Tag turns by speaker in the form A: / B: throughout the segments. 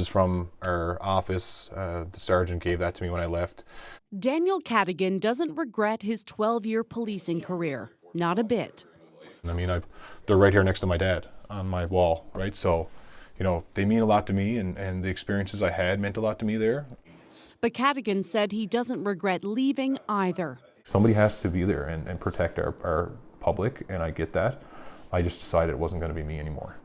A: This is from our office. The sergeant gave that to me when I left.
B: Daniel Cadigan doesn't regret his 12-year policing career. Not a bit.
A: I mean, they're right here next to my dad on my wall, right? So, you know, they mean a lot to me, and the experiences I had meant a lot to me there.
B: But Cadigan said he doesn't regret leaving either.
A: Somebody has to be there and protect our public, and I get that. I just decided it wasn't going to be me anymore.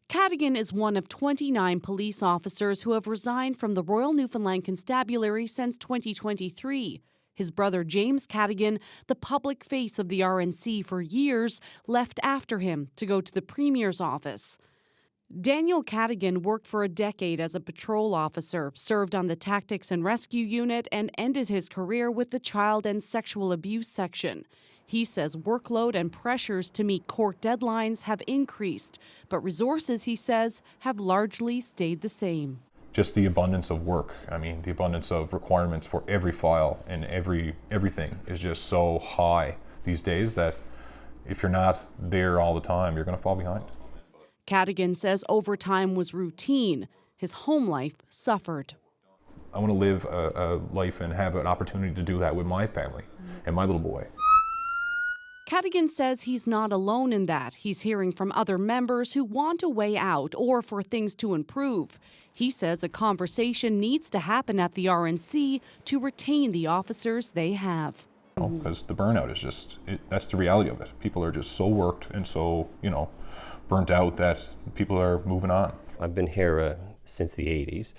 B: Cadigan is one of 29 police officers who have resigned from the Royal Newfoundland Constabulary since 2023. His brother James Cadigan, the public face of the RNC for years, left after him to go to the Premier's office. Daniel Cadigan worked for a decade as a patrol officer, served on the Tactics and Rescue Unit, and ended his career with the Child and Sexual Abuse Section. He says workload and pressures to meet court deadlines have increased, but resources, he says, have largely stayed the same.
A: Just the abundance of work. I mean, the abundance of requirements for every file and everything is just so high these days that if you're not there all the time, you're going to fall behind.
B: Cadigan says overtime was routine. His home life suffered.
A: I want to live a life and have an opportunity to do that with my family and my little boy.
B: Cadigan says he's not alone in that. He's hearing from other members who want a way out or for things to improve. He says a conversation needs to happen at the RNC to retain the officers they have.
A: Because the burnout is just, that's the reality of it. People are just so worked and so, burnt out that people are moving on.
C: I've been here since the 80s,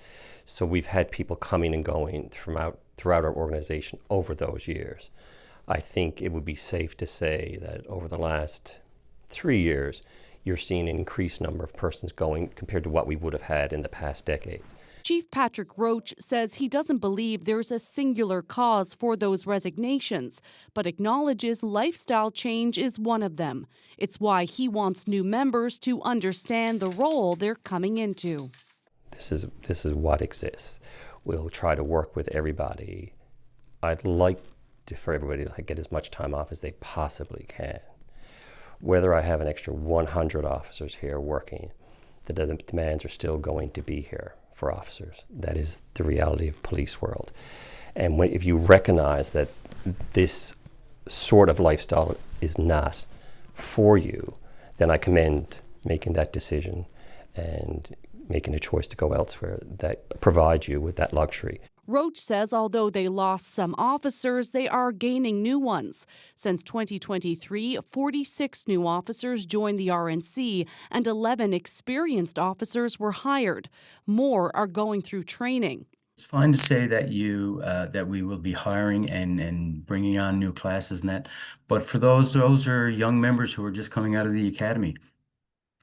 C: so we've had people coming and going throughout our organization over those years. I think it would be safe to say that over the last 3 years, you're seeing an increased number of persons going compared to what we would have had in the past decades.
B: Chief Patrick Roach says he doesn't believe there's a singular cause for those resignations, but acknowledges lifestyle change is one of them. It's why he wants new members to understand the role they're coming into.
C: This is what exists. We'll try to work with everybody. I'd like for everybody to get as much time off as they possibly can. Whether I have an extra 100 officers here working, the demands are still going to be here for officers. That is the reality of police world. And if you recognize that this sort of lifestyle is not for you, then I commend making that decision and making a choice to go elsewhere that provides you with that luxury.
B: Roach says although they lost some officers, they are gaining new ones. Since 2023, 46 new officers joined the RNC and 11 experienced officers were hired. More are going through training.
D: It's fine to say that that we will be hiring and bringing on new classes and that, but for those are young members who are just coming out of the academy.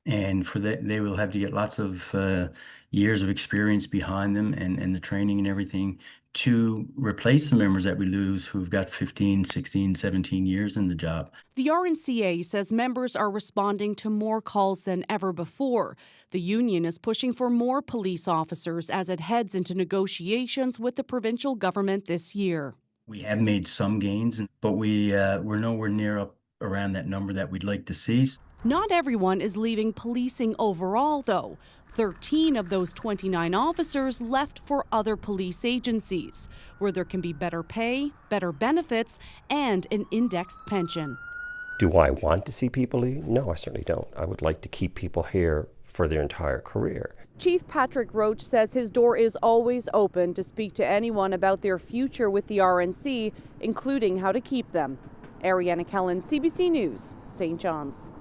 D: And for that, they will have to get lots of years of experience behind them and the training and everything to replace the members that we lose who've got 15, 16, 17 years in the job.
B: The RNCA says members are responding to more calls than ever before. The union is pushing for more police officers as it heads into negotiations with the provincial government this year.
D: We have made some gains, but we're nowhere near up around that number that we'd like to see.
B: Not everyone is leaving policing overall, though. 13 of those 29 officers left for other police agencies, where there can be better pay, better benefits, and an indexed pension.
C: Do I want to see people leave? No, I certainly don't. I would like to keep people here for their entire career.
B: Chief Patrick Roach says his door is always open to speak to anyone about their future with the RNC, including how to keep them. Ariana, Kelland, CBC News, St. John's.